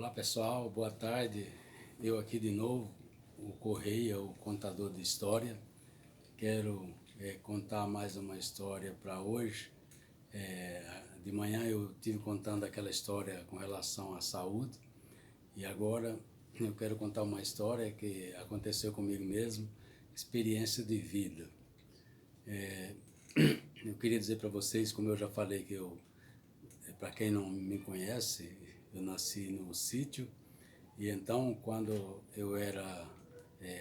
Olá pessoal, boa tarde. Eu aqui de novo, o Correia, o contador de história. Quero contar mais uma história para hoje. De manhã eu tive contando aquela história com relação à saúde e agora eu quero contar uma história que aconteceu comigo mesmo, experiência de vida. Eu queria dizer para vocês, como eu já falei, que para quem não me conhece, eu nasci no sítio. E então, quando eu era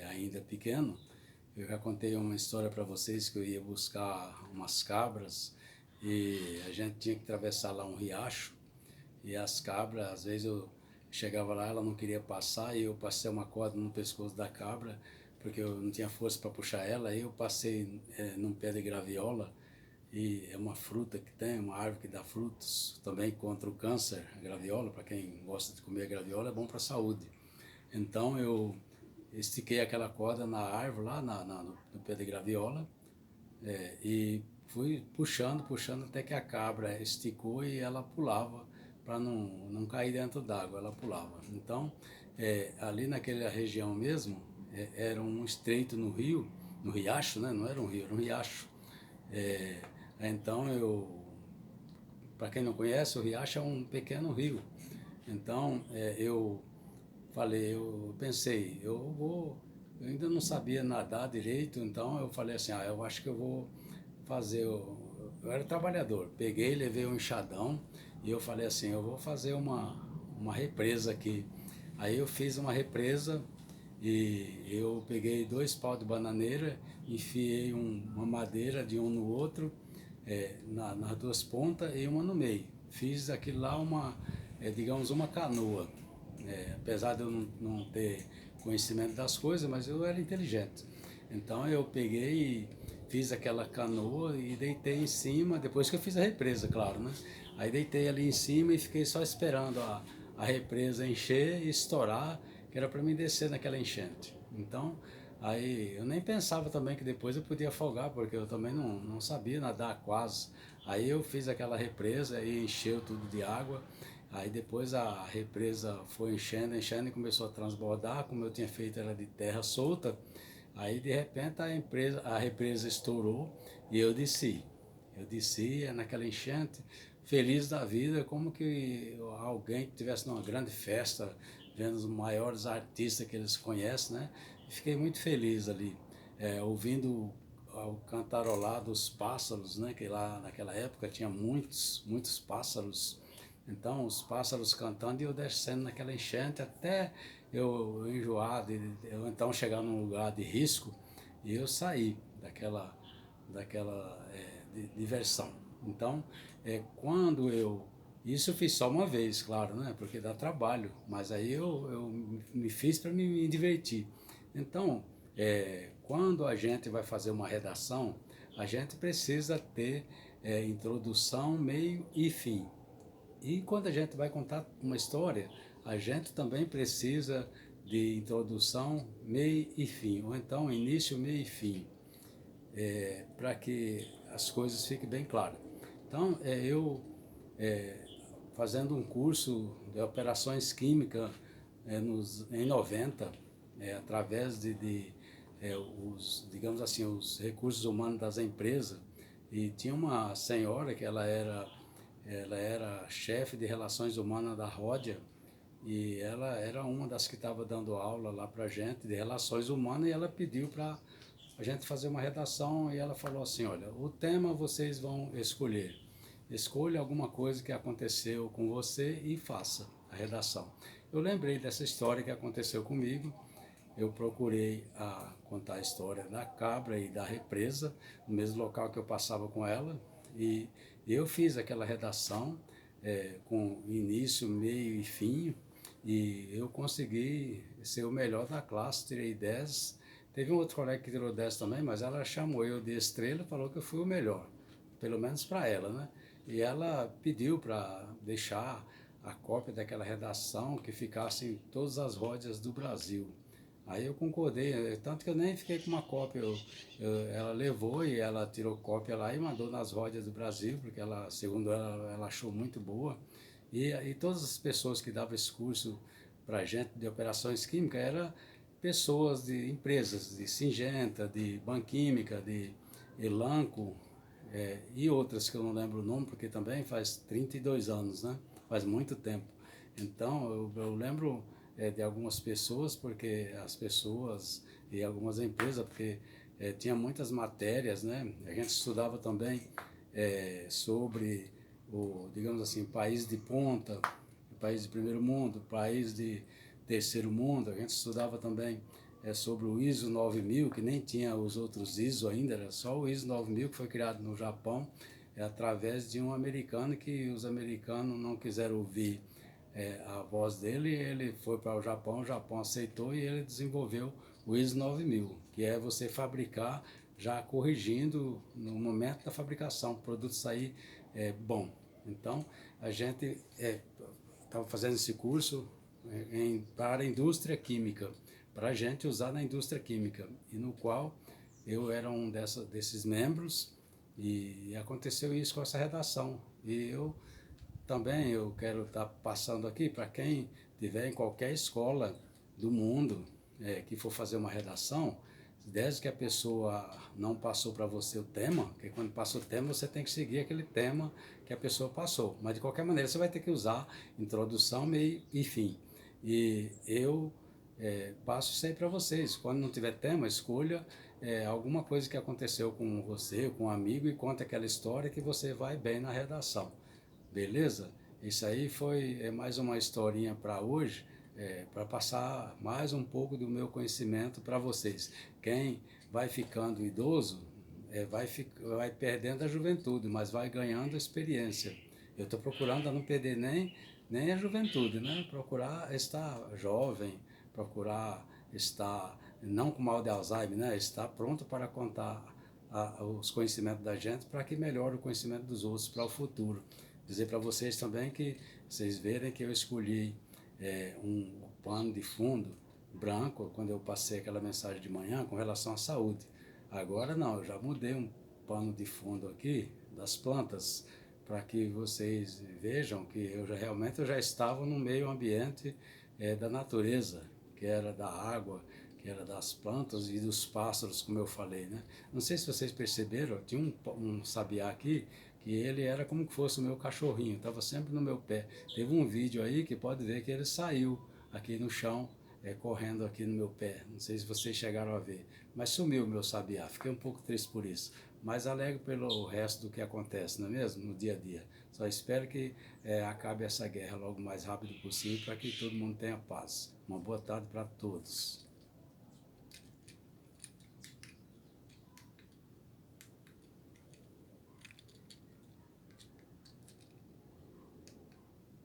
ainda pequeno, eu já contei uma história para vocês que eu ia buscar umas cabras e a gente tinha que atravessar lá um riacho. E as cabras, às vezes eu chegava lá, ela não queria passar e eu passei uma corda no pescoço da cabra porque eu não tinha força para puxar ela. Aí eu passei num pé de graviola, e é uma fruta que tem, uma árvore que dá frutos também contra o câncer. A graviola, para quem gosta de comer graviola, é bom para a saúde. Então eu estiquei aquela corda na árvore, lá no pé de graviola, e fui puxando, puxando até que a cabra esticou e ela pulava para não cair dentro d'água, ela pulava. Então, ali naquela região mesmo, era um estreito no rio, no riacho, né? Não era um rio, era um riacho. É, então para quem não conhece, o riacho é um pequeno rio. Então eu falei, eu pensei, eu ainda não sabia nadar direito, então eu falei assim, eu acho que eu vou fazer, eu era trabalhador, peguei, levei um enxadão e eu falei assim, eu vou fazer uma represa aqui. Aí eu fiz uma represa e eu peguei 2 paus de bananeira, enfiei uma madeira de um no outro, nas 2 pontas e uma no meio. Fiz aquilo lá digamos, uma canoa. Apesar de eu não ter conhecimento das coisas, mas eu era inteligente. Então eu peguei e fiz aquela canoa e deitei em cima, depois que eu fiz a represa, claro, né? Aí deitei ali em cima e fiquei só esperando a represa encher e estourar, que era para mim descer naquela enchente. Então, aí eu nem pensava também que depois eu podia afogar, porque eu também não sabia nadar quase. Aí eu fiz aquela represa e encheu tudo de água. Aí depois a represa foi enchendo, enchendo e começou a transbordar, como eu tinha feito ela de terra solta. Aí de repente a represa estourou e eu desci. Eu desci naquela enchente, feliz da vida, como que alguém que estivesse numa grande festa, vendo os maiores artistas que eles conhecem, né? E fiquei muito feliz ali, ouvindo o cantarolar dos pássaros, né? Que lá naquela época tinha muitos, muitos pássaros. Então, os pássaros cantando e eu descendo naquela enchente até eu enjoar, eu então chegar num lugar de risco e eu sair daquela diversão. Então, quando isso eu fiz só uma vez, claro, né? Porque dá trabalho, mas aí eu me fiz para me divertir. Então, quando a gente vai fazer uma redação, a gente precisa ter introdução, meio e fim. E quando a gente vai contar uma história, a gente também precisa de introdução, meio e fim, ou então início, meio e fim, para que as coisas fiquem bem claras. Então, eu fazendo um curso de operações químicas em 90, através digamos assim, os recursos humanos das empresas, e tinha uma senhora que ela era chefe de relações humanas da Ródia, e ela era uma das que estava dando aula lá para gente de relações humanas, e ela pediu para a gente fazer uma redação, e ela falou assim, olha, o tema vocês vão escolher. Escolha alguma coisa que aconteceu com você e faça a redação. Eu lembrei dessa história que aconteceu comigo. Eu procurei contar a história da cabra e da represa, no mesmo local que eu passava com ela, e eu fiz aquela redação com início, meio e fim, e eu consegui ser o melhor da classe, tirei 10. Teve um outro colega que tirou 10 também, mas ela chamou eu de estrela e falou que eu fui o melhor, pelo menos para ela, né? E ela pediu para deixar a cópia daquela redação que ficasse em todas as rodas do Brasil. Aí eu concordei, tanto que eu nem fiquei com uma cópia. Ela levou e ela tirou cópia lá e mandou nas rodas do Brasil, porque ela, segundo ela achou muito boa. E todas as pessoas que davam esse curso para a gente de operações químicas eram pessoas de empresas, de Singenta, de Banquímica, de Elanco, e outras que eu não lembro o nome, porque também faz 32 anos, né? Faz muito tempo. Então, eu lembro de algumas pessoas, porque as pessoas e algumas empresas, porque tinha muitas matérias, né? A gente estudava também sobre digamos assim, país de ponta, país de primeiro mundo, país de terceiro mundo. A gente estudava também sobre o ISO 9000, que nem tinha os outros ISO ainda, era só o ISO 9000 que foi criado no Japão, através de um americano que os americanos não quiseram ouvir a voz dele. Ele foi para o Japão aceitou e ele desenvolveu o ISO 9000, que é você fabricar já corrigindo no momento da fabricação, o produto sair bom. Então, a gente estava fazendo esse curso para a indústria química, para a gente usar na indústria química, e no qual eu era um desses membros, e aconteceu isso com essa redação. E eu quero estar passando aqui para quem tiver em qualquer escola do mundo que for fazer uma redação, desde que a pessoa não passou para você o tema, porque quando passa o tema você tem que seguir aquele tema que a pessoa passou, mas de qualquer maneira você vai ter que usar introdução, meio e fim. E eu passo isso aí para vocês. Quando não tiver tema, escolha alguma coisa que aconteceu com você, com um amigo, e conta aquela história que você vai bem na redação. Beleza? Isso aí foi mais uma historinha para hoje, para passar mais um pouco do meu conhecimento para vocês. Quem vai ficando idoso vai perdendo a juventude, mas vai ganhando a experiência. Eu estou procurando não perder nem a juventude, né? Procurar estar jovem, procurar estar não com mal de Alzheimer, né? Estar pronto para contar os conhecimentos da gente para que melhore o conhecimento dos outros para o futuro. Dizer para vocês também que vocês verem que eu escolhi um pano de fundo branco quando eu passei aquela mensagem de manhã com relação à saúde. Agora não, eu já mudei um pano de fundo aqui das plantas para que vocês vejam que realmente eu já estava no meio ambiente da natureza, que era da água, que era das plantas e dos pássaros, como eu falei, né? Não sei se vocês perceberam, tinha um sabiá aqui que ele era como que fosse o meu cachorrinho, estava sempre no meu pé. Teve um vídeo aí que pode ver que ele saiu aqui no chão, correndo aqui no meu pé. Não sei se vocês chegaram a ver, mas sumiu o meu sabiá. Fiquei um pouco triste por isso, mas alegre pelo resto do que acontece, não é mesmo? No dia a dia. Só espero que acabe essa guerra logo o mais rápido possível para que todo mundo tenha paz. Uma boa tarde para todos.